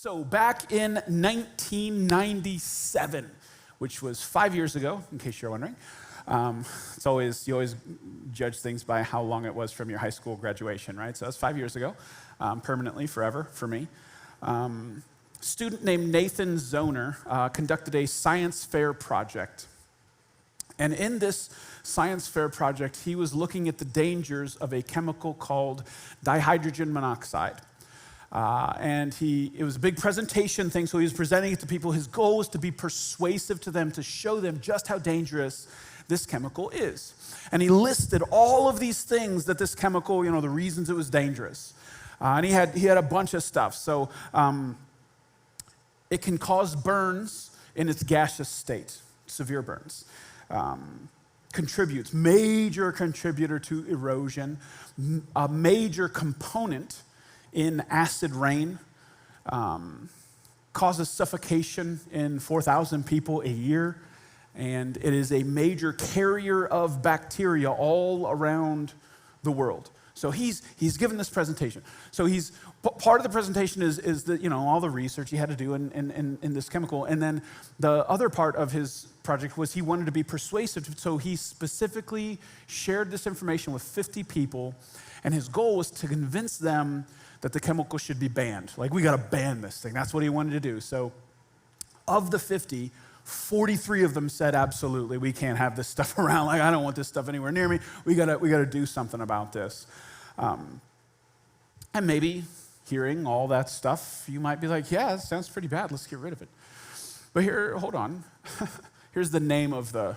So back in 1997, which was 5 years ago, in case you're wondering, you always judge things by how long it was from your high school graduation, right? So that's 5 years ago, permanently, forever for me. Student named Nathan Zoner conducted a science fair project. And in this science fair project, he was looking at the dangers of a chemical called dihydrogen monoxide. It was a big presentation thing, so he was presenting it to people. His goal was to be persuasive to them, to show them just how dangerous this chemical is. And he listed all of these things that this chemical, the reasons it was dangerous. And he had a bunch of stuff. So it can cause burns in its gaseous state, severe burns. Major contributor to erosion, a major component in acid rain, causes suffocation in 4,000 people a year, and it is a major carrier of bacteria all around the world. So he's given this presentation. So part of the presentation is that, all the research he had to do in this chemical. And then the other part of his project was he wanted to be persuasive. So he specifically shared this information with 50 people. And his goal was to convince them that the chemical should be banned. Like, we got to ban this thing. That's what he wanted to do. So of the 50, 43 of them said, absolutely, we can't have this stuff around. Like, I don't want this stuff anywhere near me. We gotta do something about this. And maybe hearing all that stuff, you might be like, yeah, that sounds pretty bad. Let's get rid of it. But hold on. Here's the name of the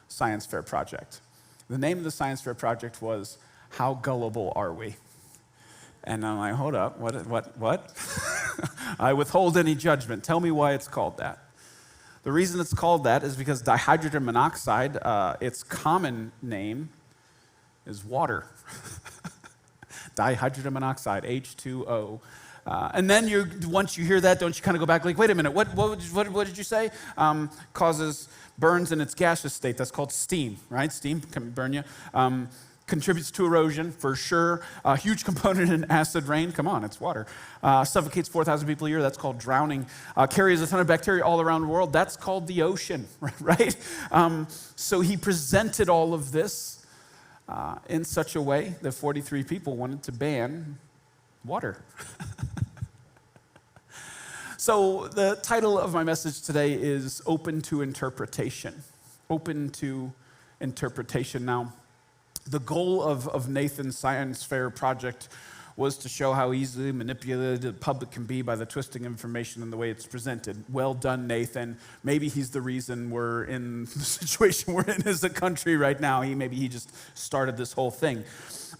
science fair project. The name of the science fair project was How Gullible Are We? And I'm like, hold up, what? I withhold any judgment. Tell me why it's called that. The reason it's called that is because dihydrogen monoxide, its common name is water. Dihydrogen monoxide, H2O. And then once you hear that, don't you kind of go back like, wait a minute, what did you say? Causes burns in its gaseous state. That's called steam, right? Steam can burn you. Contributes to erosion, for sure. A huge component in acid rain. Come on, it's water. Suffocates 4,000 people a year. That's called drowning. Carries a ton of bacteria all around the world. That's called the ocean, right? So he presented all of this in such a way that 43 people wanted to ban water. So the title of my message today is Open to Interpretation. Open to Interpretation. Now, the goal of Nathan's science fair project was to show how easily manipulated the public can be by the twisting information and the way it's presented. Well done, Nathan. Maybe he's the reason we're in the situation we're in as a country right now. Maybe he just started this whole thing.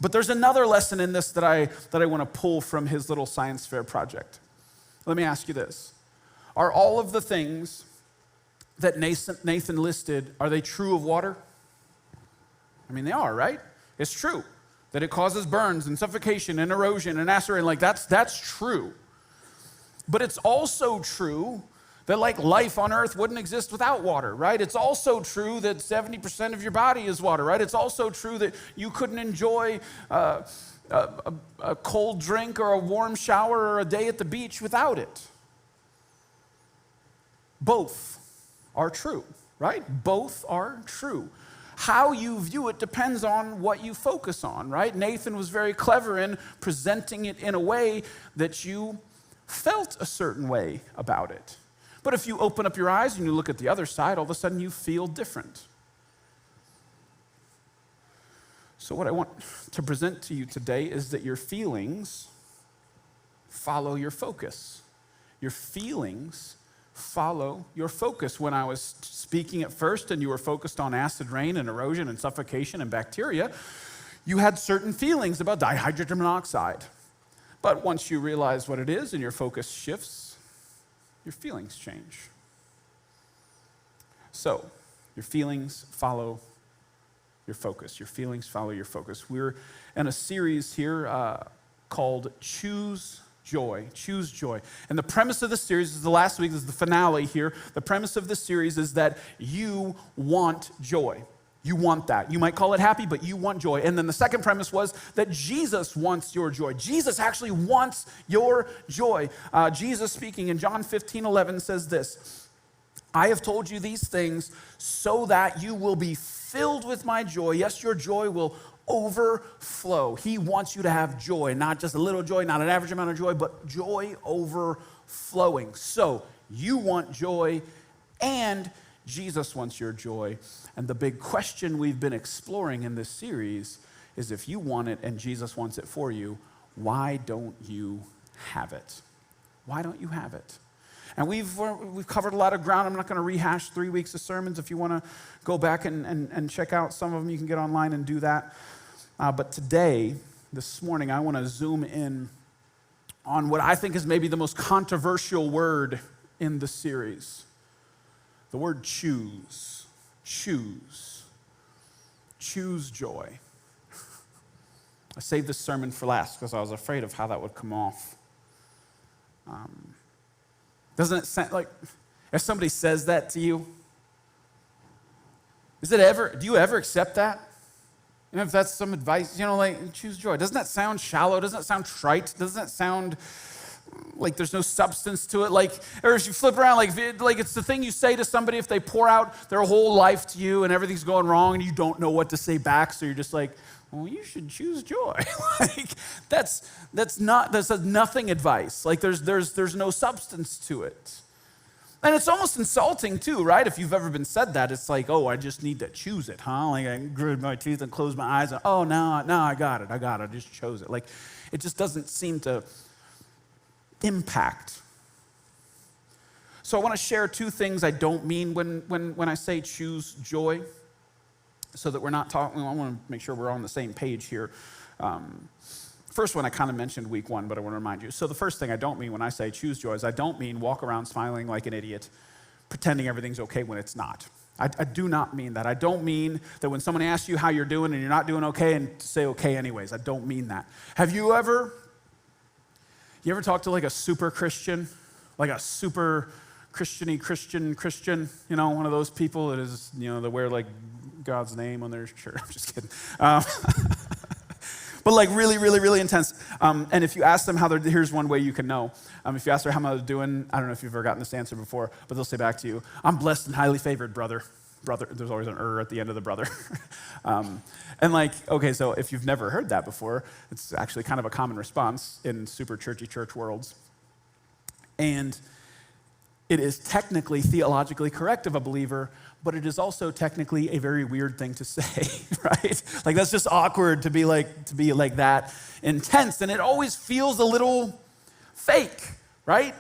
But there's another lesson in this that I want to pull from his little science fair project. Let me ask you this. Are all of the things that Nathan listed, are they true of water? I mean, they are, right? It's true that it causes burns and suffocation and erosion and acid rain. Like, that's true. But it's also true that, like, life on earth wouldn't exist without water, right? It's also true that 70% of your body is water, right? It's also true that you couldn't enjoy a cold drink or a warm shower or a day at the beach without it. Both are true, right? Both are true. How you view it depends on what you focus on, right? Nathan was very clever in presenting it in a way that you felt a certain way about it. But if you open up your eyes and you look at the other side, all of a sudden you feel different. So what I want to present to you today is that your feelings follow your focus. Your feelings follow your focus. When I was speaking at first and you were focused on acid rain and erosion and suffocation and bacteria, you had certain feelings about dihydrogen monoxide. But once you realize what it is and your focus shifts, your feelings change. So, your feelings follow your focus. Your feelings follow your focus. We're in a series here called Choose Joy. Choose joy. And the premise of the series is the last week, this is the finale here. The premise of the series is that you want joy. You want that. You might call it happy, but you want joy. And then the second premise was that Jesus wants your joy. Jesus actually wants your joy. Jesus speaking in John 15:11 says this, I have told you these things so that you will be filled with my joy. Yes, your joy will overflow. He wants you to have joy, not just a little joy, not an average amount of joy, but joy overflowing. So you want joy, and Jesus wants your joy. And the big question we've been exploring in this series is, if you want it and Jesus wants it for you, why don't you have it? Why don't you have it? And we've covered a lot of ground. I'm not going to rehash 3 weeks of sermons. If you want to go back and check out some of them, you can get online and do that. But today, this morning, I want to zoom in on what I think is maybe the most controversial word in the series. The word choose. Choose. Choose joy. I saved this sermon for last because I was afraid of how that would come off. Doesn't it sound like, if somebody says that to you, do you ever accept that? You know, if that's some advice, like, choose joy. Doesn't that sound shallow? Doesn't that sound trite? Doesn't that sound like there's no substance to it? Like, or if you flip around, like it's the thing you say to somebody if they pour out their whole life to you and everything's going wrong and you don't know what to say back, so you're just like, well, you should choose joy. Like, that's nothing advice. Like, there's no substance to it. And it's almost insulting too, right? If you've ever been said that, it's like, oh, I just need to choose it, huh? Like, I grit my teeth and close my eyes and, oh, no, I got it. I just chose it. Like, it just doesn't seem to impact. So I want to share two things I don't mean when I say choose joy, so that we're not talking. I want to make sure we're on the same page here. First one I kind of mentioned week one, but I want to remind you. So the first thing I don't mean when I say choose joy is I don't mean walk around smiling like an idiot, pretending everything's okay when it's not. I do not mean that. I don't mean that when someone asks you how you're doing and you're not doing okay and to say okay anyways. I don't mean that. Have you ever talked to like a super Christian, like a super Christian, one of those people that is, they wear like God's name on their shirt. I'm just kidding. But like really, really, really intense. And if you ask them here's one way you can know. If you ask her how they're doing, I don't know if you've ever gotten this answer before, but they'll say back to you, I'm blessed and highly favored, brother. Brother, there's always an at the end of the brother. And like, okay, so if you've never heard that before, it's actually kind of a common response in super churchy church worlds. And it is technically theologically correct of a believer, but it is also technically a very weird thing to say, right? Like, that's just awkward to be like that intense, and it always feels a little fake, right?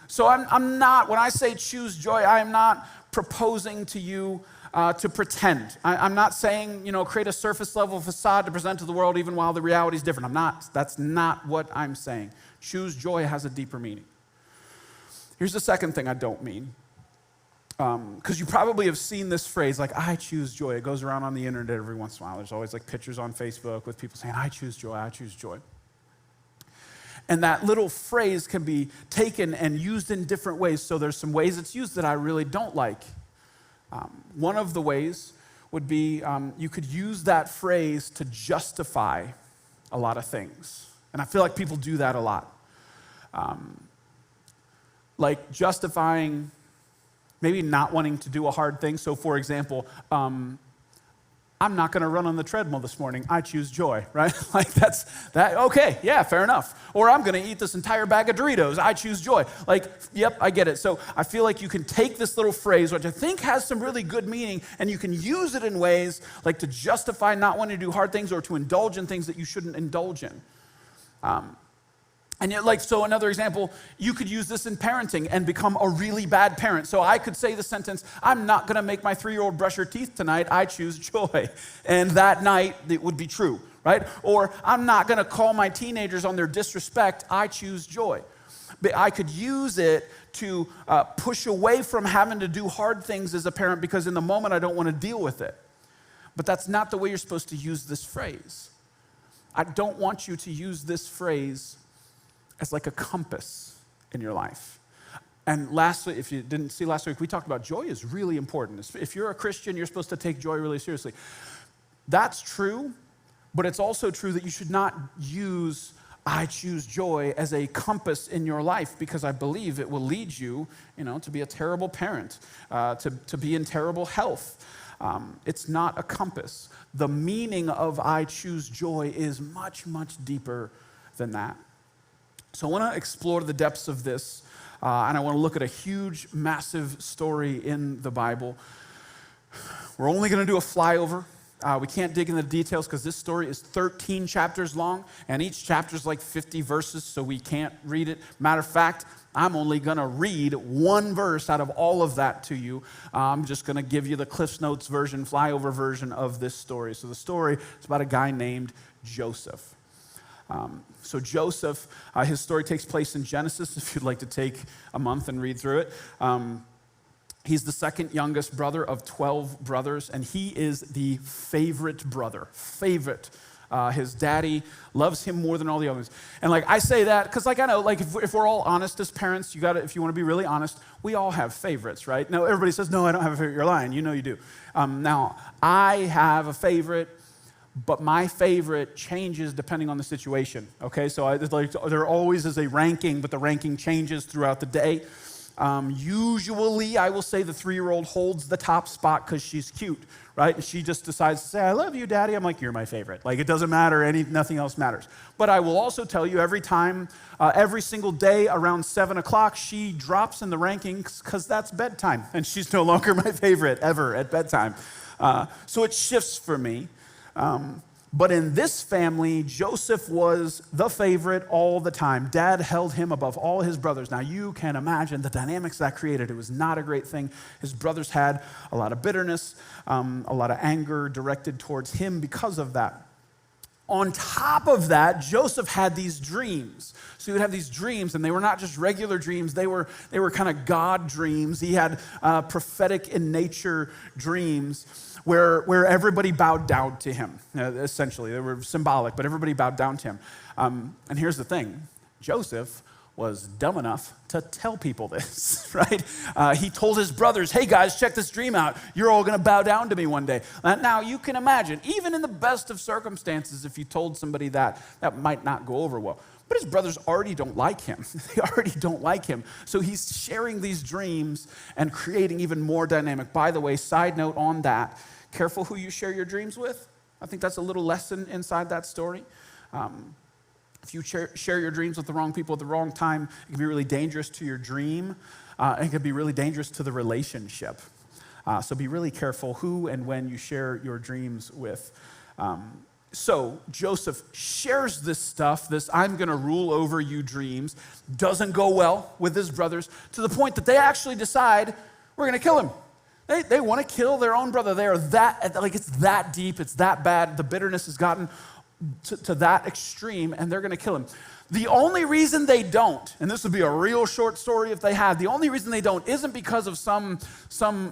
So I'm not, when I say choose joy, I am not proposing to you to pretend. I'm not saying, create a surface level facade to present to the world even while the reality is different. That's not what I'm saying. Choose joy has a deeper meaning. Here's the second thing I don't mean. Because you probably have seen this phrase, like, I choose joy. It goes around on the internet every once in a while. There's always like pictures on Facebook with people saying, I choose joy, I choose joy. And that little phrase can be taken and used in different ways. So there's some ways it's used that I really don't like. One of the ways would be you could use that phrase to justify a lot of things. And I feel like people do that a lot. Like justifying maybe not wanting to do a hard thing. So for example, I'm not going to run on the treadmill this morning. I choose joy, right? Like okay, yeah, fair enough. Or I'm going to eat this entire bag of Doritos. I choose joy. Like, yep, I get it. So I feel like you can take this little phrase, which I think has some really good meaning, and you can use it in ways like to justify not wanting to do hard things or to indulge in things that you shouldn't indulge in. And yet, so another example, you could use this in parenting and become a really bad parent. So I could say the sentence, I'm not going to make my 3-year-old brush her teeth tonight. I choose joy. And that night, it would be true, right? Or I'm not going to call my teenagers on their disrespect. I choose joy. But I could use it to push away from having to do hard things as a parent because in the moment, I don't want to deal with it. But that's not the way you're supposed to use this phrase. I don't want you to use this phrase as like a compass in your life. And lastly, if you didn't see last week, we talked about joy is really important. If you're a Christian, you're supposed to take joy really seriously. That's true, but it's also true that you should not use I choose joy as a compass in your life, because I believe it will lead you, to be a terrible parent, to be in terrible health. It's not a compass. The meaning of I choose joy is much, much deeper than that. So I want to explore the depths of this, and I want to look at a huge, massive story in the Bible. We're only going to do a flyover. We can't dig into the details because this story is 13 chapters long, and each chapter is like 50 verses, so we can't read it. Matter of fact, I'm only going to read one verse out of all of that to you. I'm just going to give you the Cliff's Notes version, flyover version of this story. So the story is about a guy named Joseph. So Joseph, his story takes place in Genesis, if you'd like to take a month and read through it. He's the second youngest brother of 12 brothers, and he is the favorite brother. His daddy loves him more than all the others. And I say that because I know, if we're all honest as parents, if you want to be really honest, we all have favorites, right? Now, everybody says, no, I don't have a favorite. You're lying. You know you do. Now, I have a favorite, but my favorite changes depending on the situation, okay? So there always is a ranking, but the ranking changes throughout the day. Usually, I will say the 3-year-old holds the top spot because she's cute, right? And she just decides to say, I love you, Daddy. I'm like, you're my favorite. It doesn't matter. Nothing else matters. But I will also tell you every single day around 7 o'clock, she drops in the rankings because that's bedtime. And she's no longer my favorite ever at bedtime. So it shifts for me. But in this family, Joseph was the favorite all the time. Dad held him above all his brothers. Now, you can imagine the dynamics that created. It was not a great thing. His brothers had a lot of bitterness, a lot of anger directed towards him because of that. On top of that, Joseph had these dreams. So he would have these dreams, and they were not just regular dreams. They were kind of God dreams. He had prophetic in nature dreams where everybody bowed down to him, essentially. They were symbolic, but everybody bowed down to him. And here's the thing. Joseph was dumb enough to tell people this, right? He told his brothers, hey guys, check this dream out. You're all going to bow down to me one day. Now, you can imagine, even in the best of circumstances, if you told somebody that might not go over well. But his brothers already don't like him. They already don't like him. So he's sharing these dreams and creating even more dynamic. By the way, side note on that, careful who you share your dreams with. I think that's a little lesson inside that story. If you share your dreams with the wrong people at the wrong time, it can be really dangerous to your dream. And it can be really dangerous to the relationship. So be really careful who and when you share your dreams with. So Joseph shares this stuff, this I'm going to rule over you dreams, doesn't go well with his brothers to the point that they actually decide we're going to kill him. They want to kill their own brother. They are it's that deep, it's that bad. The bitterness has gotten to that extreme, and they're going to kill him. The only reason they don't, and this would be a real short story if they had, the only reason they don't isn't because of some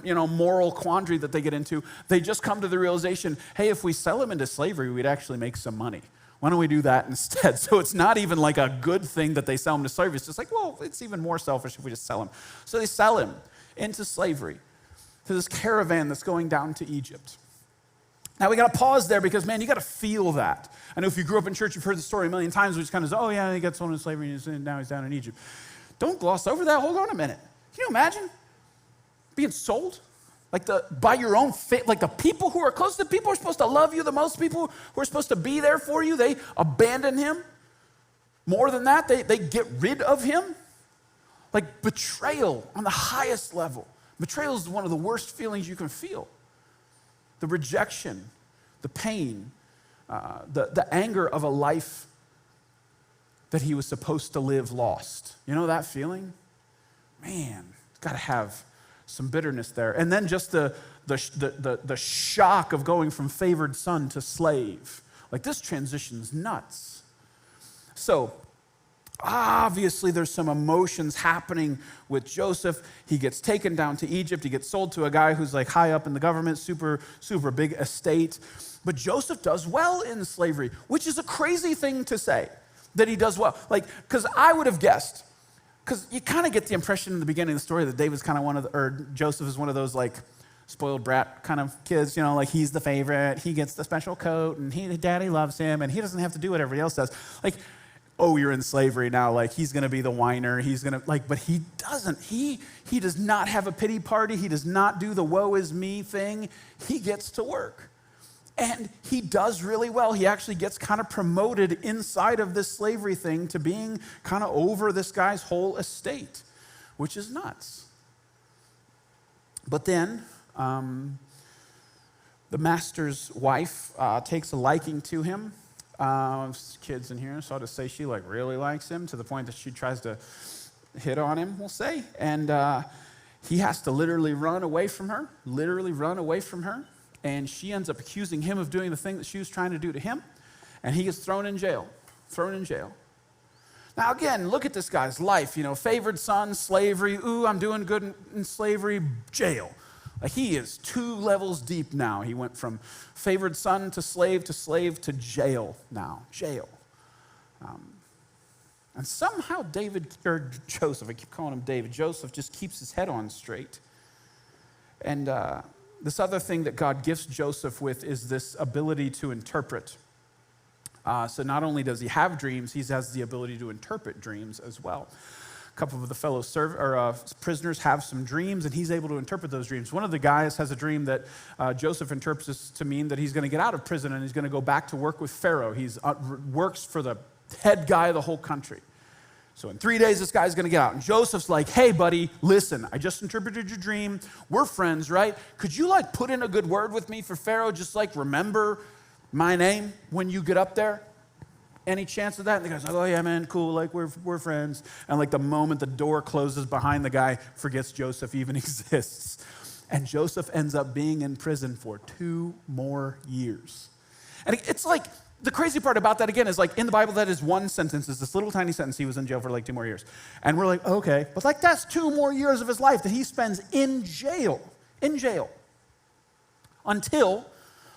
moral quandary that they get into. They just come to the realization, hey, if we sell him into slavery, we'd actually make some money. Why don't we do that instead? So it's not even like a good thing that they sell him to slavery. It's just it's even more selfish if we just sell him. So they sell him into slavery to this caravan that's going down to Egypt. Now, we got to pause there because, man, you got to feel that. I know if you grew up in church, you've heard the story a million times. We just kind of say, oh, yeah, he got sold into slavery and now he's down in Egypt. Don't gloss over that. Hold on a minute. Can you imagine being sold? By your own fate, the people who are close to the people who are supposed to love you the most, people who are supposed to be there for you, they abandon him. More than that, they get rid of him. Betrayal on the highest level. Betrayal is one of the worst feelings you can feel. The rejection, the pain, the anger of a life that he was supposed to live lost. You know that feeling? Man, it's got to have some bitterness there. And then just the shock of going from favored son to slave. This transition's nuts. So, obviously, there's some emotions happening with Joseph. He gets taken down to Egypt. He gets sold to a guy who's high up in the government, super, super big estate. But Joseph does well in slavery, which is a crazy thing to say, that he does well. Because I would have guessed because you kind of get the impression in the beginning of the story that David's kind of or Joseph is one of those like spoiled brat kind of kids, like he's the favorite, he gets the special coat, and daddy loves him, and he doesn't have to do what everybody else does. Like, oh, you're in slavery now, like he's gonna be the whiner, but he doesn't. He does not have a pity party, he does not do the woe is me thing. He gets to work. And he does really well. He actually gets kind of promoted inside of this slavery thing to being kind of over this guy's whole estate, which is nuts. But then the master's wife takes a liking to him. Kids in here, so I'll just say she like really likes him to the point that she tries to hit on him, we'll say. And he has to literally run away from her. And she ends up accusing him of doing the thing that she was trying to do to him. And he gets thrown in jail. Now again, look at this guy's life. Favored son, slavery. Ooh, I'm doing good in slavery. Jail. Like he is 2 levels deep now. He went from favored son to slave to jail now. Jail. And somehow Joseph, I keep calling him David, Joseph just keeps his head on straight. And this other thing that God gifts Joseph with is this ability to interpret. So not only does he have dreams, he has the ability to interpret dreams as well. A couple of the fellow prisoners have some dreams, and he's able to interpret those dreams. One of the guys has a dream that Joseph interprets to mean that he's going to get out of prison and he's going to go back to work with Pharaoh. He works for the head guy of the whole country. So in 3 days, this guy's going to get out. And Joseph's like, hey, buddy, listen, I just interpreted your dream. We're friends, right? Could you put in a good word with me for Pharaoh? Just remember my name when you get up there? Any chance of that? And the guy's like, oh yeah, man, cool, we're friends. And the moment the door closes behind the guy, forgets Joseph even exists. And Joseph ends up being in prison for 2 more years. And it's the crazy part about that, again, is in the Bible, that is one sentence, is this little tiny sentence. He was in jail for 2 more years. And we're like, okay, but that's 2 more years of his life that he spends in jail. Until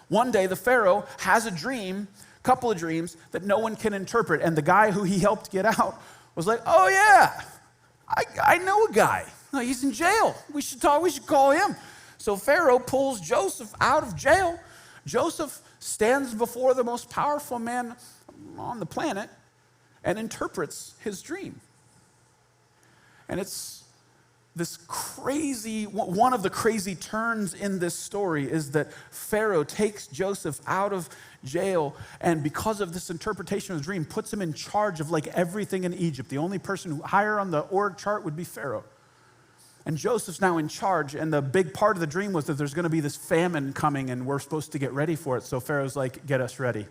one day the Pharaoh has a couple of dreams that no one can interpret. And the guy who he helped get out was like, oh yeah, I know a guy. He's in jail. We should call him. So Pharaoh pulls Joseph out of jail. Joseph stands before the most powerful man on the planet and interprets his dream. And it's this one of the crazy turns in this story is that Pharaoh takes Joseph out of jail, and because of this interpretation of the dream, puts him in charge of everything in Egypt. The only person higher on the org chart would be Pharaoh. And Joseph's now in charge, and the big part of the dream was that there's going to be this famine coming, and we're supposed to get ready for it. So Pharaoh's like, get us ready.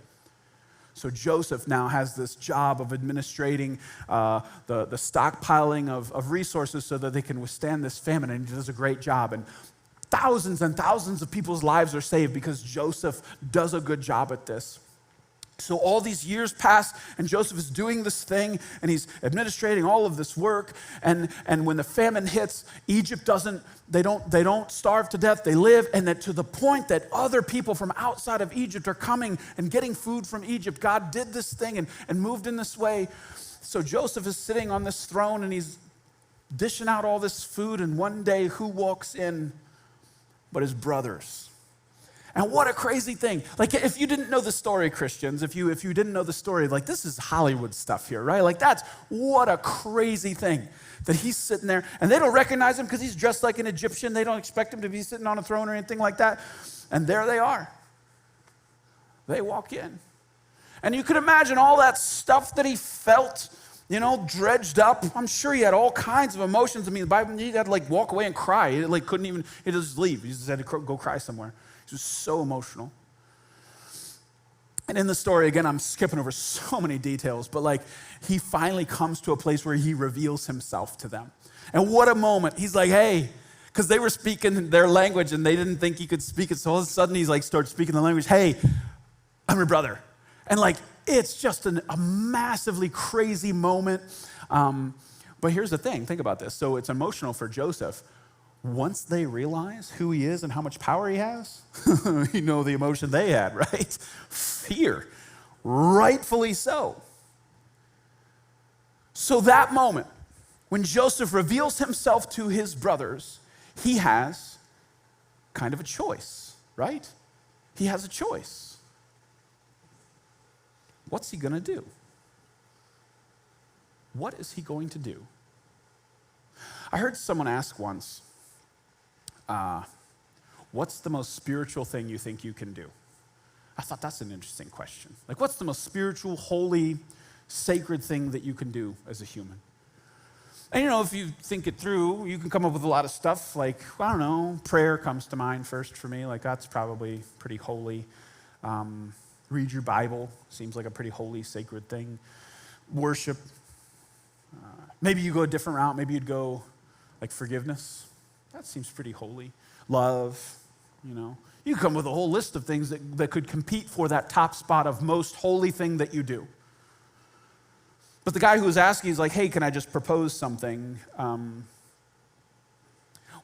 So Joseph now has this job of administrating the stockpiling of resources so that they can withstand this famine, and he does a great job. And thousands of people's lives are saved because Joseph does a good job at this. So all these years pass, and Joseph is doing this thing, and he's administrating all of this work. And when the famine hits, Egypt they don't starve to death, they live. And that to the point that other people from outside of Egypt are coming and getting food from Egypt. God did this thing and moved in this way. So Joseph is sitting on this throne, and he's dishing out all this food. And one day, who walks in but his brothers? And what a crazy thing. If you didn't know the story, Christians, if you didn't know the story, this is Hollywood stuff here, right? That's what a crazy thing that he's sitting there, and they don't recognize him because he's dressed like an Egyptian. They don't expect him to be sitting on a throne or anything like that. And there they are. They walk in. And you could imagine all that stuff that he felt, dredged up. I'm sure he had all kinds of emotions. The Bible, he had to walk away and cry. He couldn't even, he just leave. He just had to go cry somewhere. He was so emotional. And in the story, again, I'm skipping over so many details, but he finally comes to a place where he reveals himself to them. And what a moment. He's like, hey, because they were speaking their language and they didn't think he could speak it. So all of a sudden he's starts speaking the language. Hey, I'm your brother. And it's just a massively crazy moment. But here's the thing. Think about this. So it's emotional for Joseph. Once they realize who he is and how much power he has, the emotion they had, right? Fear, rightfully so. So that moment, when Joseph reveals himself to his brothers, he has kind of a choice, right? He has a choice. What's he going to do? What is he going to do? I heard someone ask once, what's the most spiritual thing you think you can do? I thought that's an interesting question. Like, what's the most spiritual, holy, sacred thing that you can do as a human? And if you think it through, you can come up with a lot of stuff like, I don't know, prayer comes to mind first for me. Like, that's probably pretty holy. Read your Bible seems like a pretty holy, sacred thing. Worship. Maybe you go a different route. Maybe you'd go like forgiveness. That seems pretty holy. Love, You come with a whole list of things that could compete for that top spot of most holy thing that you do. But the guy who was asking is like, hey, can I just propose something?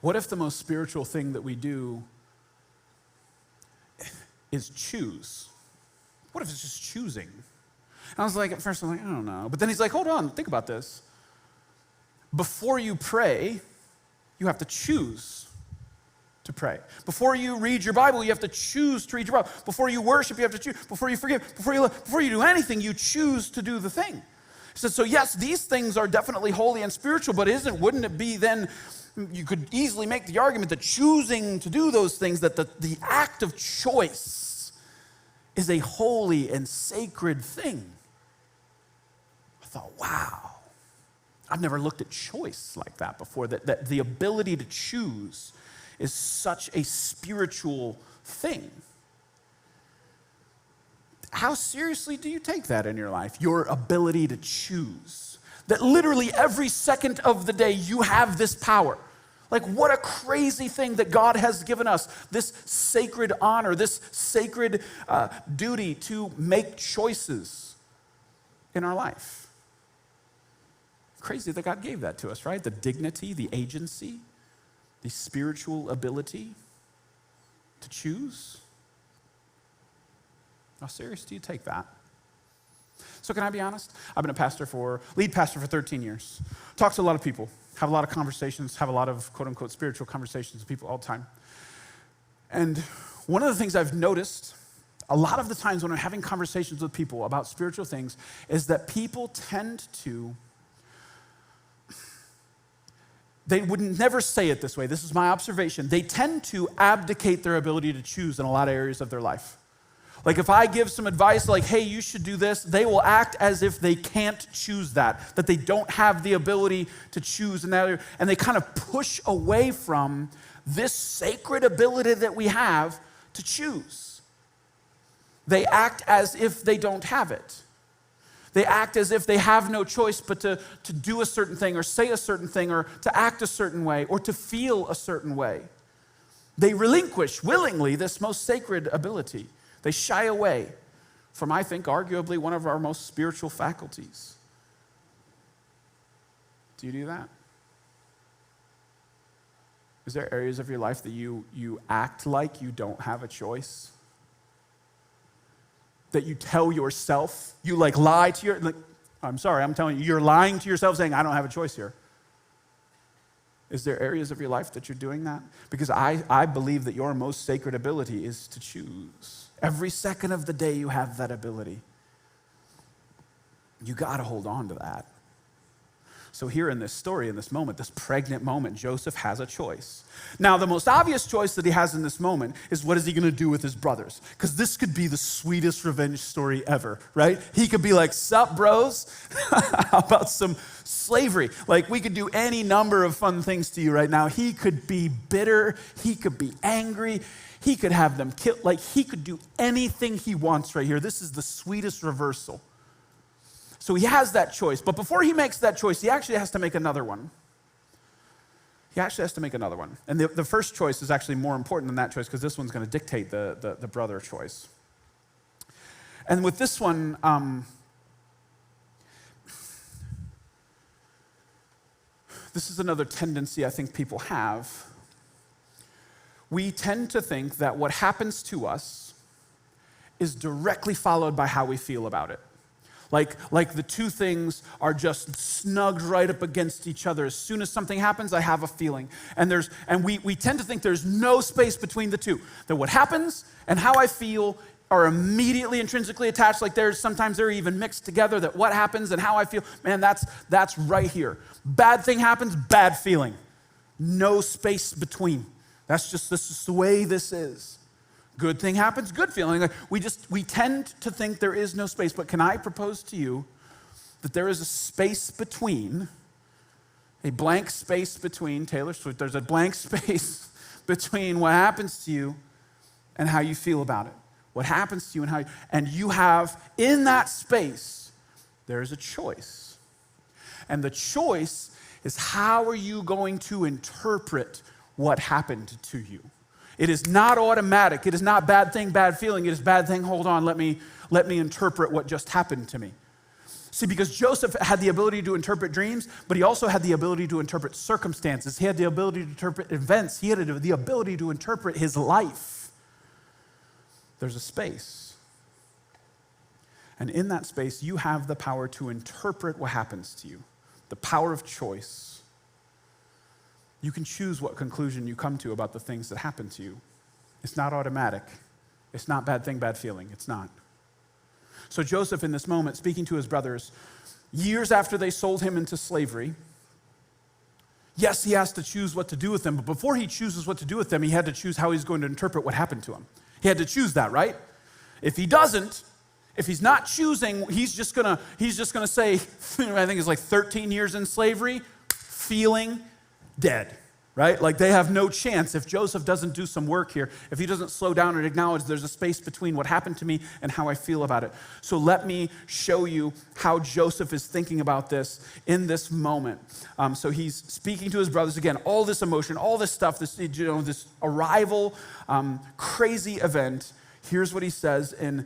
What if the most spiritual thing that we do is choose? What if it's just choosing? And I was like, at first I was like, I don't know. But then he's like, hold on, think about this. Before you pray, you have to choose to pray. Before you read your Bible, you have to choose to read your Bible. Before you worship, you have to choose. Before you forgive, before you do anything, you choose to do the thing. He said, so yes, these things are definitely holy and spiritual, but wouldn't it be then, you could easily make the argument that choosing to do those things, that the act of choice is a holy and sacred thing. I thought, wow, I've never looked at choice like that before, that the ability to choose is such a spiritual thing. How seriously do you take that in your life? Your ability to choose. That literally every second of the day you have this power. Like, what a crazy thing that God has given us, this sacred honor, this sacred duty to make choices in our life. Crazy that God gave that to us, right? The dignity, the agency, the spiritual ability to choose. How serious do you take that? So can I be honest? I've been a lead pastor for 13 years. Talked to a lot of people, have a lot of conversations, have a lot of quote unquote spiritual conversations with people all the time. And one of the things I've noticed a lot of the times when I'm having conversations with people about spiritual things is that people tend to, they would never say it this way. This is my observation. They tend to abdicate their ability to choose in a lot of areas of their life. Like if I give some advice like, hey, you should do this, they will act as if they can't choose that they don't have the ability to choose in that area. And they kind of push away from this sacred ability that we have to choose. They act as if they don't have it. They act as if they have no choice but to do a certain thing or say a certain thing or to act a certain way or to feel a certain way. They relinquish willingly this most sacred ability. They shy away from, I think, arguably one of our most spiritual faculties. Do you do that? Is there areas of your life that you act like you don't have a choice? That you tell yourself, you lie to I'm sorry, I'm telling you, you're lying to yourself saying, I don't have a choice here. Is there areas of your life that you're doing that? Because I believe that your most sacred ability is to choose. Every second of the day you have that ability. You got to hold on to that. So here in this story, in this moment, this pregnant moment, Joseph has a choice. Now, the most obvious choice that he has in this moment is what is he going to do with his brothers? Because this could be the sweetest revenge story ever, right? He could be like, sup, bros? How about some slavery? Like, we could do any number of fun things to you right now. He could be bitter. He could be angry. He could have them killed. Like, he could do anything he wants right here. This is the sweetest reversal. So he has that choice. But before he makes that choice, he actually has to make another one. He actually has to make another one. And the first choice is actually more important than that choice because this one's going to dictate the brother choice. And with this one, this is another tendency I think people have. We tend to think that what happens to us is directly followed by how we feel about it. Like the two things are just snugged right up against each other. As soon as something happens, I have a feeling. And we tend to think there's no space between the two. That what happens and how I feel are immediately intrinsically attached. Like sometimes they're even mixed together, that what happens and how I feel, man, that's right here. Bad thing happens, bad feeling. No space between. This is the way this is. Good thing happens, good feeling. Like we tend to think there is no space, but can I propose to you that there is a space between, a blank space between, Taylor Swift, there's a blank space between what happens to you and how you feel about it. What happens to you and you have in that space, there's a choice. And the choice is, how are you going to interpret what happened to you? It is not automatic. It is not bad thing, bad feeling. It is bad thing, hold on, let me interpret what just happened to me. See, because Joseph had the ability to interpret dreams, but he also had the ability to interpret circumstances. He had the ability to interpret events. He had the ability to interpret his life. There's a space. And in that space, you have the power to interpret what happens to you. The power of choice. You can choose what conclusion you come to about the things that happen to you. It's not automatic. It's not bad thing, bad feeling. It's not. So Joseph, in this moment, speaking to his brothers, years after they sold him into slavery, yes, he has to choose what to do with them, but before he chooses what to do with them, he had to choose how he's going to interpret what happened to him. He had to choose that, right? If he doesn't, if he's not choosing, he's just gonna say, I think it's like 13 years in slavery, feeling dead, right? Like they have no chance if Joseph doesn't do some work here, if he doesn't slow down and acknowledge there's a space between what happened to me and how I feel about it. So let me show you how Joseph is thinking about this in this moment. So he's speaking to his brothers again, all this emotion, all this stuff, this arrival, crazy event. Here's what he says in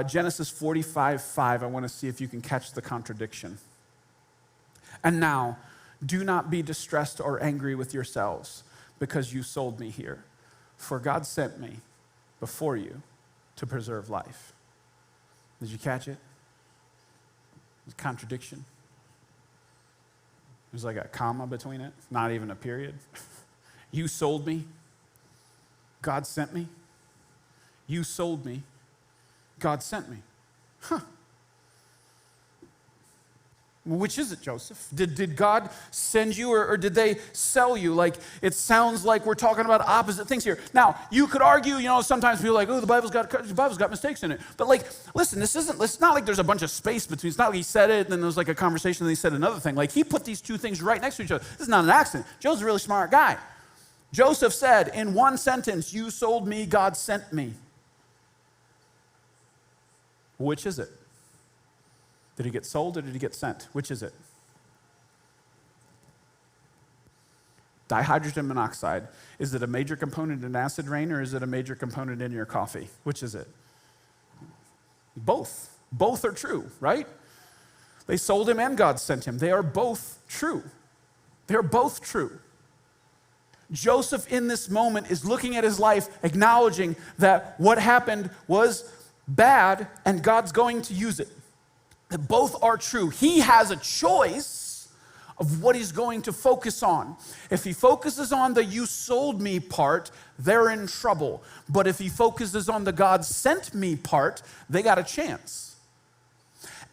Genesis 45:5. I want to see if you can catch the contradiction. And now, do not be distressed or angry with yourselves because you sold me here. For God sent me before you to preserve life. Did you catch it? There's a contradiction. There's like a comma between it, not even a period. You sold me. God sent me. You sold me. God sent me. Huh. Which is it, Joseph? Did God send you or did they sell you? Like, it sounds like we're talking about opposite things here. Now, you could argue, sometimes people are like, oh, the Bible's got mistakes in it. But like, listen, it's not like there's a bunch of space between. It's not like he said it and then there was like a conversation and he said another thing. Like, he put these two things right next to each other. This is not an accident. Joseph's a really smart guy. Joseph said in one sentence, you sold me, God sent me. Which is it? Did he get sold or did he get sent? Which is it? Dihydrogen monoxide. Is it a major component in acid rain or is it a major component in your coffee? Which is it? Both. Both are true, right? They sold him and God sent him. They are both true. They are both true. Joseph in this moment is looking at his life, acknowledging that what happened was bad and God's going to use it. That both are true. He has a choice of what he's going to focus on. If he focuses on the you sold me part, they're in trouble. But if he focuses on the God sent me part, they got a chance.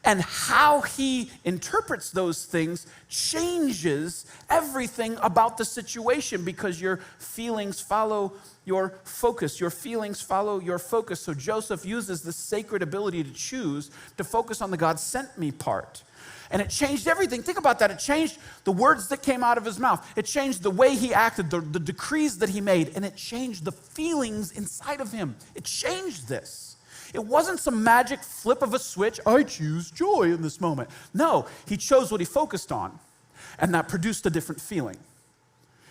And how he interprets those things changes everything about the situation because your feelings follow your focus. Your feelings follow your focus. So Joseph uses this sacred ability to choose to focus on the God sent me part. And it changed everything. Think about that. It changed the words that came out of his mouth. It changed the way he acted, the decrees that he made, and it changed the feelings inside of him. It changed this. It wasn't some magic flip of a switch, I choose joy in this moment. No, he chose what he focused on, and that produced a different feeling.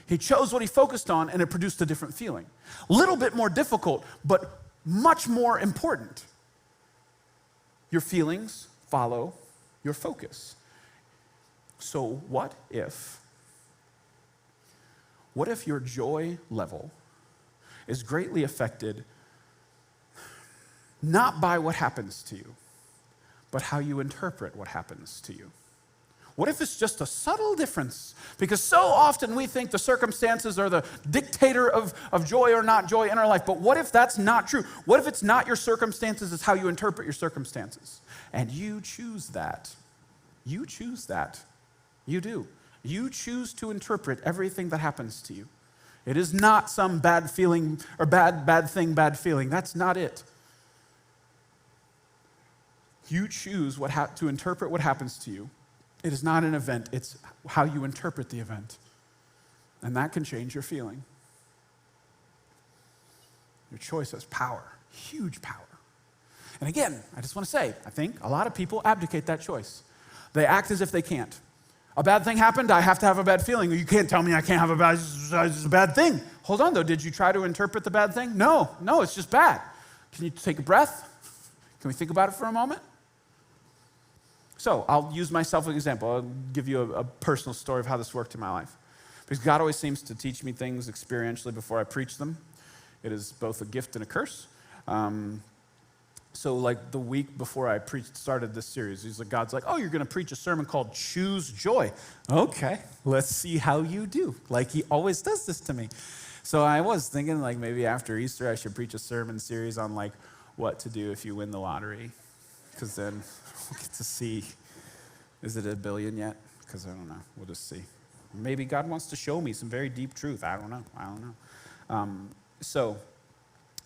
He chose what he focused on, and it produced a different feeling. A little bit more difficult, but much more important. Your feelings follow your focus. So what if your joy level is greatly affected not by what happens to you, but how you interpret what happens to you? What if it's just a subtle difference? Because so often we think the circumstances are the dictator of joy or not joy in our life. But what if that's not true? What if it's not your circumstances, it's how you interpret your circumstances? And you choose that. You choose that. You do. You choose to interpret everything that happens to you. It is not some bad feeling or bad thing, bad feeling. That's not it. You choose to interpret what happens to you. It is not an event, it's how you interpret the event. And that can change your feeling. Your choice has power, huge power. And again, I just want to say, I think a lot of people abdicate that choice. They act as if they can't. A bad thing happened, I have to have a bad feeling. You can't tell me I can't have it's a bad thing. Hold on though, did you try to interpret the bad thing? No, it's just bad. Can you take a breath? Can we think about it for a moment? So I'll use myself as an example. I'll give you a personal story of how this worked in my life. Because God always seems to teach me things experientially before I preach them. It is both a gift and a curse. So like the week before I started this series, God's like, oh, you're going to preach a sermon called Choose Joy. Okay, let's see how you do. Like he always does this to me. So I was thinking like maybe after Easter I should preach a sermon series on like what to do if you win the lottery. Because then we'll get to see, is it $1 billion yet? Because I don't know, we'll just see. Maybe God wants to show me some very deep truth. I don't know. So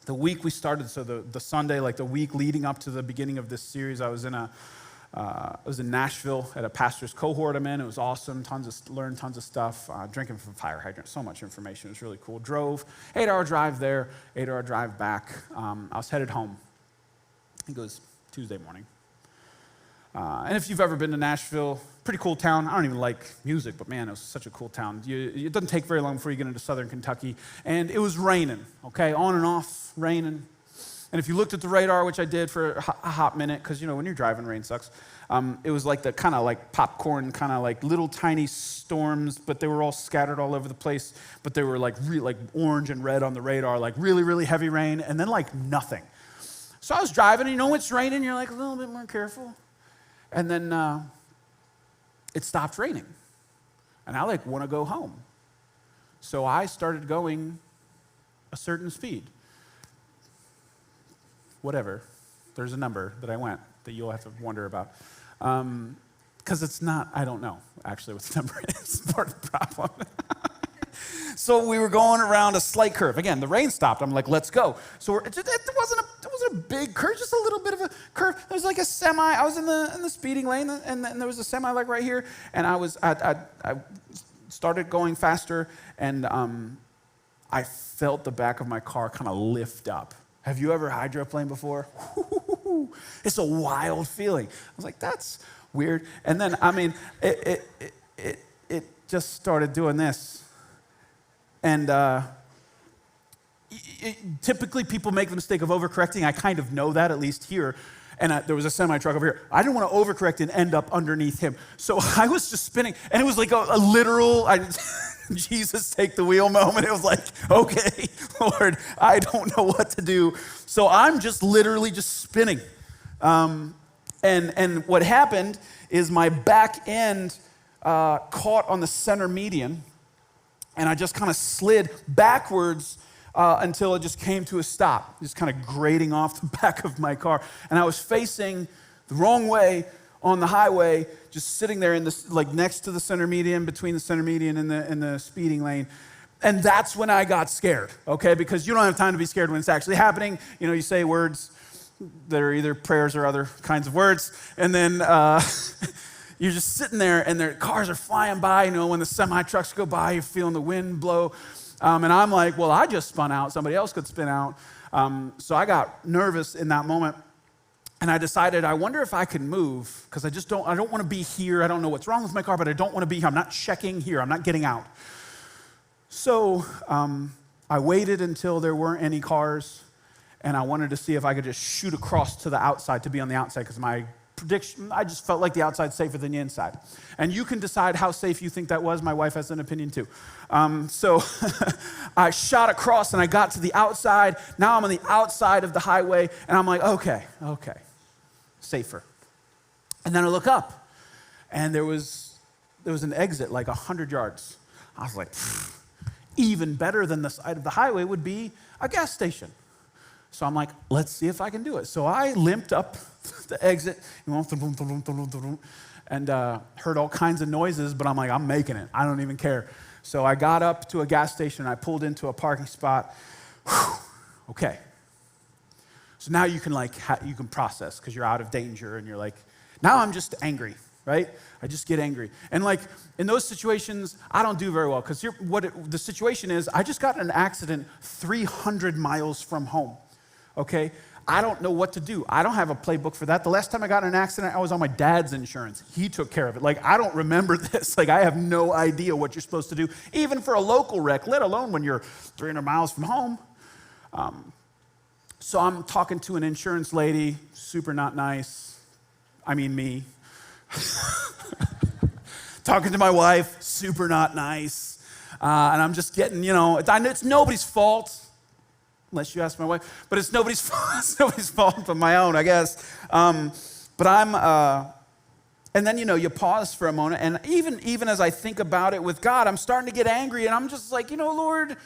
the week we started, so the Sunday, like the week leading up to the beginning of this series, I was in Nashville at a pastor's cohort I'm in. It was awesome, learned tons of stuff, drinking from fire hydrant, so much information. It was really cool. Drove, 8-hour drive there, 8-hour drive back. I was headed home. It was Tuesday morning. And if you've ever been to Nashville, pretty cool town. I don't even like music, but man, it was such a cool town. It doesn't take very long before you get into southern Kentucky. And it was raining, okay, on and off, raining. And if you looked at the radar, which I did for a hot minute, because, when you're driving, rain sucks, it was like the kind of like popcorn, kind of like little tiny storms, but they were all scattered all over the place. But they were like like orange and red on the radar, like really, really heavy rain, and then like nothing. So I was driving, and it's raining, you're like a little bit more careful. And then it stopped raining. And I want to go home. So I started going a certain speed. Whatever. There's a number that I went that you'll have to wonder about. Because it's not, I don't know actually what the number is. Part of the problem. So we were going around a slight curve. Again, the rain stopped. I'm like, let's go. So it wasn't a big curve, just a little bit of a curve. There was like a semi. I was in the speeding lane, and there was a semi like right here. And I started going faster, and I felt the back of my car kind of lift up. Have you ever hydroplaned before? It's a wild feeling. I was like, that's weird. And then, it just started doing this. And typically people make the mistake of overcorrecting. I kind of know that, at least here. And there was a semi-truck over here. I didn't want to overcorrect and end up underneath him. So I was just spinning. And it was like a literal, Jesus, take the wheel moment. It was like, okay, Lord, I don't know what to do. So I'm just literally just spinning. And what happened is my back end caught on the center median. And I just kind of slid backwards until it just came to a stop, just kind of grating off the back of my car. And I was facing the wrong way on the highway, just sitting there in this, like next to the center median, between the center median and the speeding lane. And that's when I got scared, okay? Because you don't have time to be scared when it's actually happening. You say words that are either prayers or other kinds of words, and then you're just sitting there, and their cars are flying by. When the semi-trucks go by, you're feeling the wind blow. And I'm like, well, I just spun out. Somebody else could spin out. So I got nervous in that moment. And I decided, I wonder if I can move, because I don't want to be here. I don't know what's wrong with my car, but I don't want to be here. I'm not checking here. I'm not getting out. So I waited until there weren't any cars, and I wanted to see if I could just shoot across to the outside, to be on the outside, because my prediction, I just felt like the outside's safer than the inside. And you can decide how safe you think that was. My wife has an opinion too. So I shot across and I got to the outside. Now I'm on the outside of the highway, and I'm like, okay, safer. And then I look up, and there was an exit like 100 yards. I was like, even better than the side of the highway would be a gas station. So I'm like, let's see if I can do it. So I limped up the exit and heard all kinds of noises, but I'm like, I'm making it. I don't even care. So I got up to a gas station, and I pulled into a parking spot. Okay. So now you can you can process because you're out of danger, and you're like, now I'm just angry, right? I just get angry. And like in those situations, I don't do very well because the situation is, I just got in an accident 300 miles from home, okay? I don't know what to do. I don't have a playbook for that. The last time I got in an accident, I was on my dad's insurance. He took care of it. Like, I don't remember this. Like, I have no idea what you're supposed to do, even for a local wreck, let alone when you're 300 miles from home. So I'm talking to an insurance lady, super not nice. I mean me. Talking to my wife, super not nice. And I'm just getting, it's nobody's fault. Unless you ask my wife, but it's nobody's fault. It's nobody's fault but my own, I guess. But and then you pause for a moment, and even as I think about it with God, I'm starting to get angry, and I'm just like, Lord,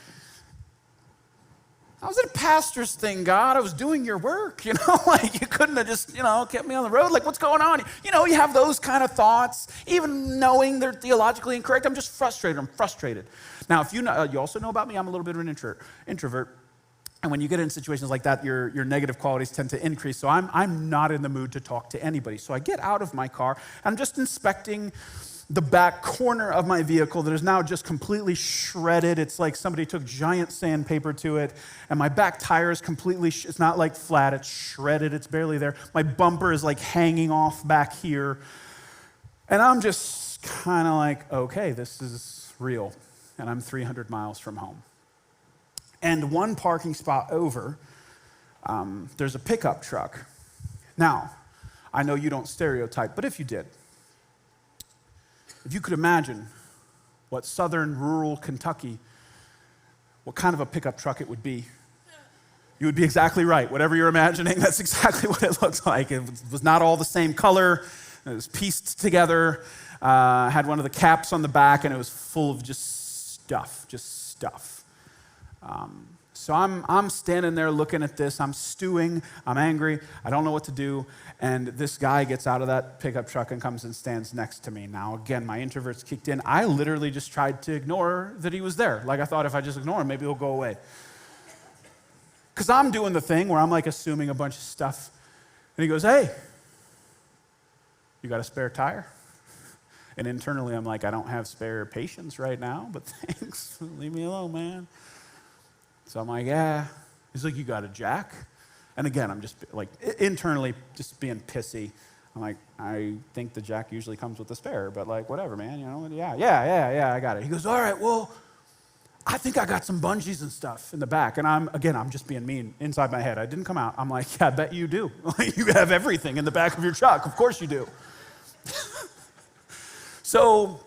I was at a pastor's thing, God. I was doing your work, like you couldn't have just, kept me on the road. Like, what's going on? You have those kind of thoughts, even knowing they're theologically incorrect. I'm just frustrated. I'm frustrated. Now, if you also know about me, I'm a little bit of an introvert. And when you get in situations like that, your negative qualities tend to increase. So I'm not in the mood to talk to anybody. So I get out of my car. I'm just inspecting the back corner of my vehicle that is now just completely shredded. It's like somebody took giant sandpaper to it. And my back tire is completely, it's not like flat, it's shredded. It's barely there. My bumper is like hanging off back here. And I'm just kind of like, okay, this is real. And I'm 300 miles from home. And one parking spot over, there's a pickup truck. Now, I know you don't stereotype, but if you did, if you could imagine what southern rural Kentucky, what kind of a pickup truck it would be, you would be exactly right. Whatever you're imagining, that's exactly what it looks like. It was not all the same color. It was pieced together, had one of the caps on the back, and it was full of just stuff. So I'm standing there looking at this. I'm stewing. I'm angry. I don't know what to do. And this guy gets out of that pickup truck and comes and stands next to me. Now, again, my introvert's kicked in. I literally just tried to ignore that he was there. Like, I thought if I just ignore him, maybe he'll go away. Because I'm doing the thing where I'm like assuming a bunch of stuff. And he goes, hey, you got a spare tire? And internally, I'm like, I don't have spare patience right now, but thanks. Leave me alone, man. So I'm like, yeah. He's like, you got a jack? And again, I'm just like internally just being pissy. I'm like, I think the jack usually comes with a spare, but like, whatever, man, yeah, I got it. He goes, all right, well, I think I got some bungees and stuff in the back. And I'm just being mean inside my head. I didn't come out. I'm like, yeah, I bet you do. You have everything in the back of your truck. Of course you do. So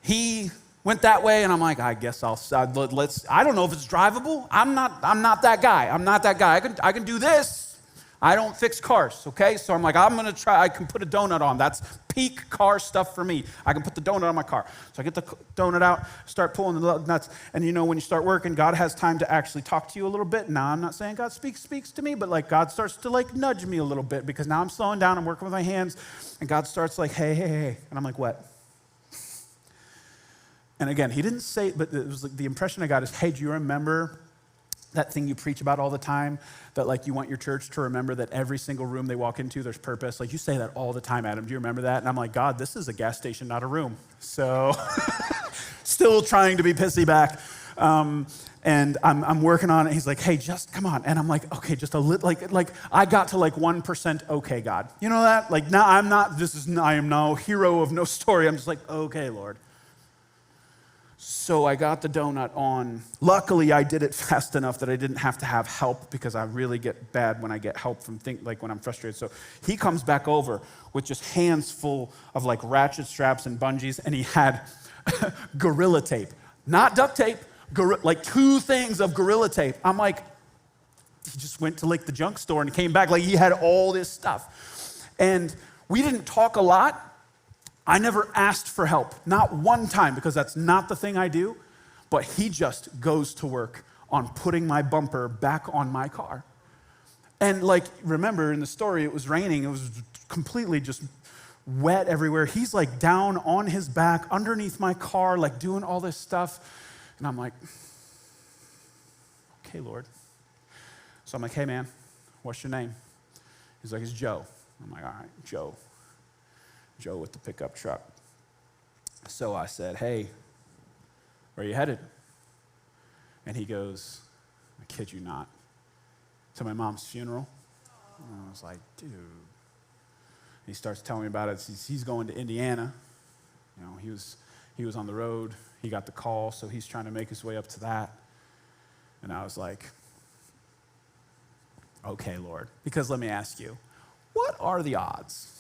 he went that way, and I'm like, I guess I don't know if it's drivable. I'm not that guy. I can do this. I don't fix cars, okay? So I'm like, I'm gonna try. I can put a donut on. That's peak car stuff for me. I can put the donut on my car. So I get the donut out, start pulling the nuts, and when you start working, God has time to actually talk to you a little bit. Now, I'm not saying God speaks to me, but like God starts to like nudge me a little bit because now I'm slowing down, I'm working with my hands, and God starts like, hey. And I'm like, what? And again, he didn't say it, but it was like the impression I got is, hey, do you remember that thing you preach about all the time? That like you want your church to remember that every single room they walk into, there's purpose. Like you say that all the time, Adam. Do you remember that? And I'm like, God, this is a gas station, not a room. So still trying to be pissy back. And I'm working on it. He's like, hey, just come on. And I'm like, okay, just a little, like I got to like 1% okay, God. You know that? Like now I am no hero of no story. I'm just like, okay, Lord. So I got the donut on. Luckily, I did it fast enough that I didn't have to have help because I really get bad when I get help from when I'm frustrated. So he comes back over with just hands full of like ratchet straps and bungees, and he had Gorilla tape. Not duct tape, like 2 things of Gorilla tape. I'm like, he just went to like the junk store and came back like he had all this stuff. And We didn't talk a lot. I never asked for help, not one time, because that's not the thing I do. But he just goes to work on putting my bumper back on my car. And like, remember in the story, it was raining. It was completely just wet everywhere. He's like down on his back underneath my car, like doing all this stuff. And I'm like, okay, Lord. So I'm like, hey, man, what's your name? He's like, it's Joe. I'm like, all right, Joe. Joe with the pickup truck. So I said, hey, where are you headed? And he goes, I kid you not, to my mom's funeral. And I was like, dude. He starts telling me about it. He's going to Indiana. You know, he was on the road. He got the call, so he's trying to make his way up to that. And I was like, okay, Lord. Because let me ask you, what are the odds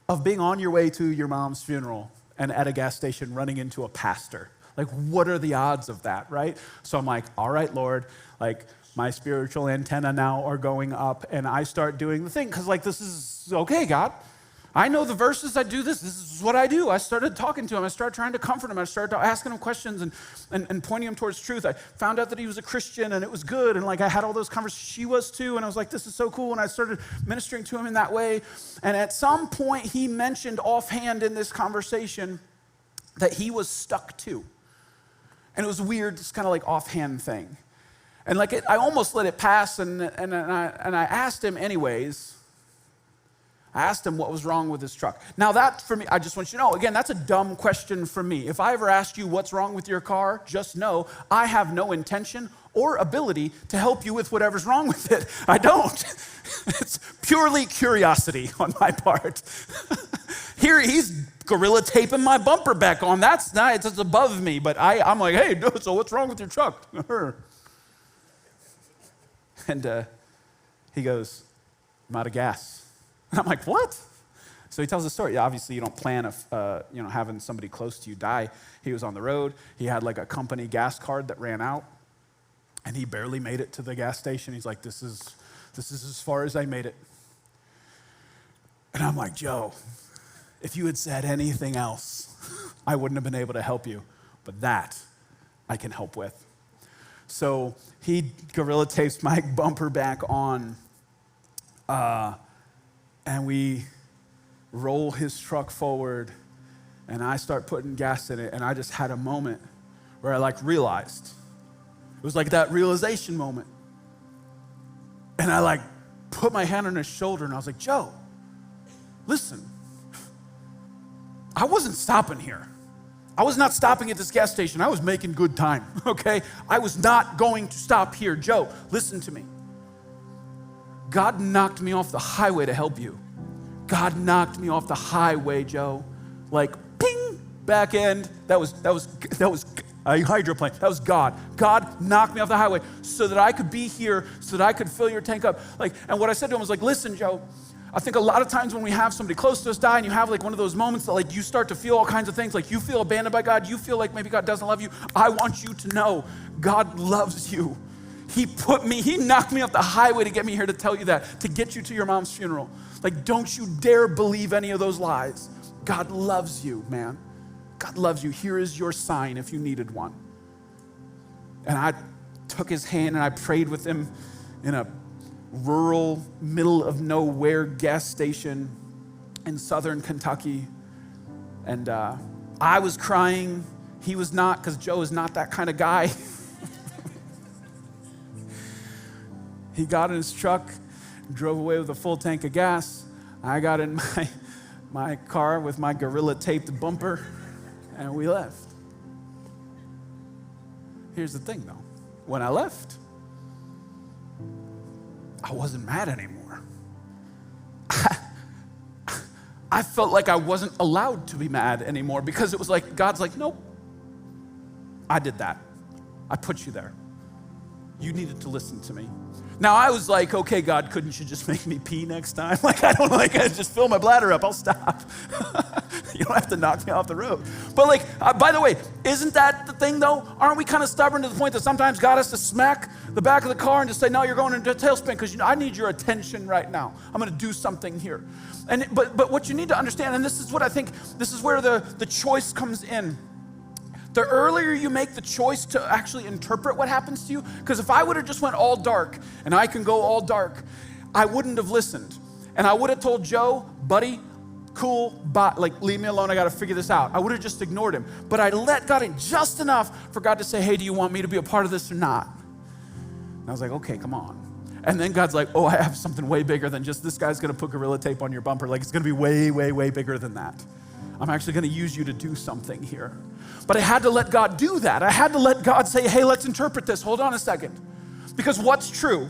of being on your way to your mom's funeral and at a gas station running into a pastor? Like, what are the odds of that, right? So I'm like, all right, Lord, like, my spiritual antenna now are going up, and I start doing the thing, because, like, this is, okay, God, I know the verses, I do this is what I do. I started talking to him, I started trying to comfort him, I started asking him questions and pointing him towards truth. I found out that he was a Christian, and it was good, and, like, I had all those conversations, she was too, and I was like, this is so cool, and I started ministering to him in that way, and at some point, he mentioned offhand in this conversation that he was stuck too. And it was weird, just kind of like offhand thing. And like I almost let it pass, and I asked him anyways. I asked him what was wrong with his truck. Now that, for me, I just want you to know, again, that's a dumb question for me. If I ever asked you what's wrong with your car, just know I have no intention or ability to help you with whatever's wrong with it. I don't. It's purely curiosity on my part. Here he's gorilla taping my bumper back on. That's nice. It's above me. But I'm like, hey, so what's wrong with your truck? And he goes, I'm out of gas. And I'm like, what? So he tells the story. Obviously, you don't plan having somebody close to you die. He was on the road. He had like a company gas card that ran out, and he barely made it to the gas station. He's like, this is as far as I made it. And I'm like, Joe, if you had said anything else, I wouldn't have been able to help you. But that I can help with. So he gorilla tapes my bumper back on, and we roll his truck forward, and I start putting gas in it, and I just had a moment where I like realized. It was like that realization moment. And I like put my hand on his shoulder, and I was like, Joe, listen, I wasn't stopping here. I was not stopping at this gas station. I was making good time, okay? I was not going to stop here. Joe, listen to me. God knocked me off the highway to help you. God knocked me off the highway, Joe. Like, ping, back end. That was a hydroplane. That was God. God knocked me off the highway so that I could be here, so that I could fill your tank up. Like, and what I said to him was like, listen, Joe, I think a lot of times when we have somebody close to us die and you have like one of those moments that like you start to feel all kinds of things, like you feel abandoned by God, you feel like maybe God doesn't love you. I want you to know God loves you. He knocked me off the highway to get me here to tell you that, to get you to your mom's funeral. Like, don't you dare believe any of those lies. God loves you, man. God loves you. Here is your sign if you needed one. And I took his hand and I prayed with him in a rural, middle of nowhere gas station in southern Kentucky. And I was crying. He was not, because Joe is not that kind of guy. He got in his truck, drove away with a full tank of gas. I got in my car with my gorilla taped bumper, and we left. Here's the thing, though. When I left, I wasn't mad anymore. I felt like I wasn't allowed to be mad anymore because it was like, God's like, nope, I did that. I put you there. You needed to listen to me. Now I was like, okay, God, couldn't you just make me pee next time? Like, I just fill my bladder up, I'll stop. You don't have to knock me off the road. But like, by the way, isn't that the thing though? Aren't we kind of stubborn to the point that sometimes God has to smack the back of the car and just say, no, you're going into a tailspin because I need your attention right now. I'm going to do something here. But what you need to understand, and this is what I think, this is where the choice comes in. The earlier you make the choice to actually interpret what happens to you, because if I would have just went all dark, and I can go all dark, I wouldn't have listened. And I would have told Joe, buddy, cool, but like, leave me alone, I gotta figure this out. I would have just ignored him. But I let God in just enough for God to say, hey, do you want me to be a part of this or not? And I was like, okay, come on. And then God's like, oh, I have something way bigger than just this guy's gonna put Gorilla Tape on your bumper. Like, it's gonna be way, way, way bigger than that. I'm actually gonna use you to do something here. But I had to let God do that. I had to let God say, hey, let's interpret this. Hold on a second. Because what's true?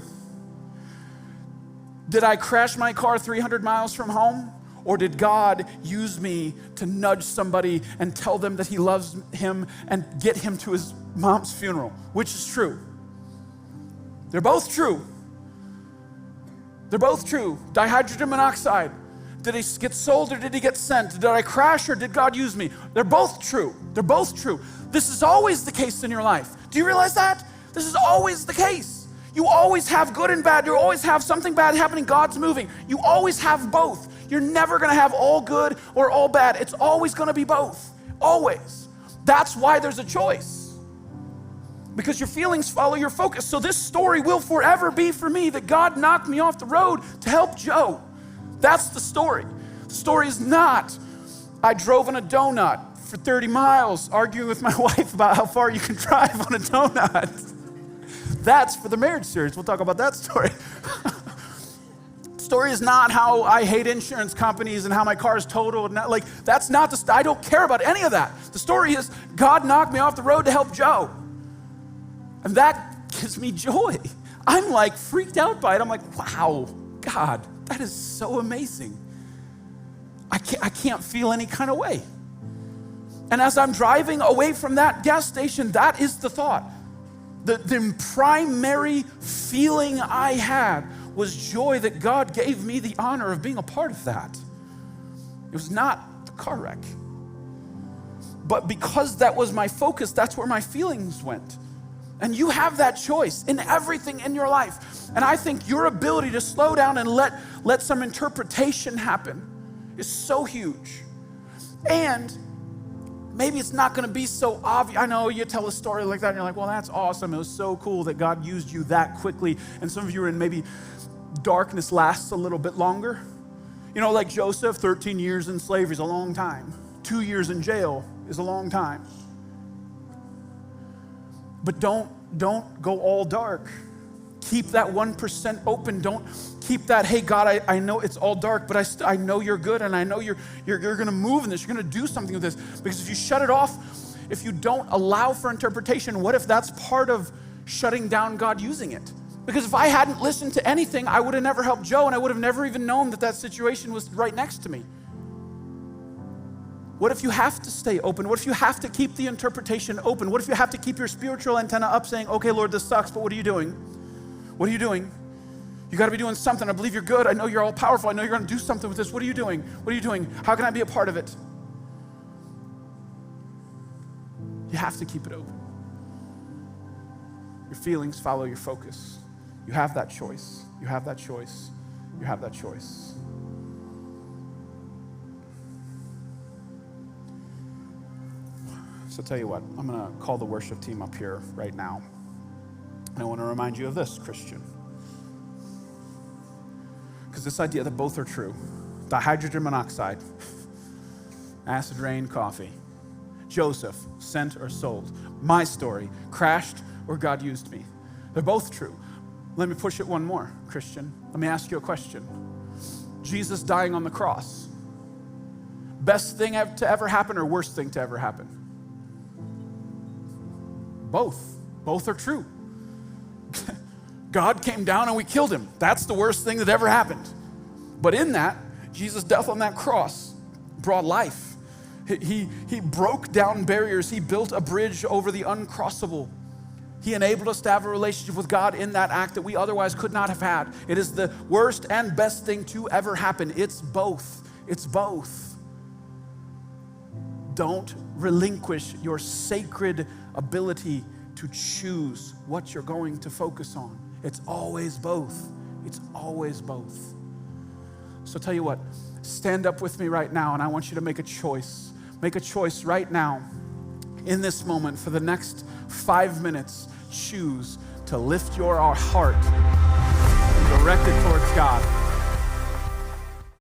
Did I crash my car 300 miles from home? Or did God use me to nudge somebody and tell them that he loves him and get him to his mom's funeral? Which is true? They're both true. They're both true. Dihydrogen monoxide. Did he get sold or did he get sent? Did I crash or did God use me? They're both true. They're both true. This is always the case in your life. Do you realize that? This is always the case. You always have good and bad. You always have something bad happening. God's moving. You always have both. You're never going to have all good or all bad. It's always going to be both. Always. That's why there's a choice. Because your feelings follow your focus. So this story will forever be for me that God knocked me off the road to help Joe. That's the story. The story is not, I drove on a donut for 30 miles arguing with my wife about how far you can drive on a donut. That's for the marriage series. We'll talk about that story. Story is not how I hate insurance companies and how my car is totaled. That's not the I don't care about any of that. The story is God knocked me off the road to help Joe. And that gives me joy. I'm like freaked out by it. I'm like, wow, God, that is so amazing. I can't feel any kind of way. And as I'm driving away from that gas station, that is the thought. The primary feeling I had was joy that God gave me the honor of being a part of that. It was not the car wreck. But because that was my focus, that's where my feelings went. And you have that choice in everything in your life. And I think your ability to slow down and let some interpretation happen is so huge. And maybe it's not gonna be so obvious. I know you tell a story like that and you're like, well, that's awesome. It was so cool that God used you that quickly. And some of you are in maybe darkness lasts a little bit longer. You know, like Joseph, 13 years in slavery is a long time. 2 years in jail is a long time. But don't go all dark. Keep that 1% open. Don't keep that, hey, God, I know it's all dark, but I know you're good, and I know you're going to move in this. You're going to do something with this. Because if you shut it off, if you don't allow for interpretation, what if that's part of shutting down God using it? Because if I hadn't listened to anything, I would have never helped Joe, and I would have never even known that situation was right next to me. What if you have to stay open? What if you have to keep the interpretation open? What if you have to keep your spiritual antenna up saying, okay, Lord, this sucks, but what are you doing? What are you doing? You gotta be doing something. I believe you're good. I know you're all powerful. I know you're gonna do something with this. What are you doing? What are you doing? How can I be a part of it? You have to keep it open. Your feelings follow your focus. You have that choice. You have that choice. You have that choice. So tell you what, I'm going to call the worship team up here right now. And I want to remind you of this, Christian. Because this idea that both are true, dihydrogen monoxide, acid rain, coffee, Joseph, sent or sold, my story, crashed or God used me. They're both true. Let me push it one more, Christian. Let me ask you a question. Jesus dying on the cross, best thing to ever happen or worst thing to ever happen? Both are true. God came down and we killed him. That's the worst thing that ever happened. But in that, Jesus' death on that cross brought life. He broke down barriers. He built a bridge over the uncrossable. He enabled us to have a relationship with God in that act that we otherwise could not have had. It is the worst and best thing to ever happen. It's both. It's both. Don't relinquish your sacred ability to choose what you're going to focus on. It's always both. It's always both. So tell you what, stand up with me right now, and I want you to make a choice. Make a choice right now, in this moment, for the next 5 minutes. Choose to lift your heart and direct it towards God.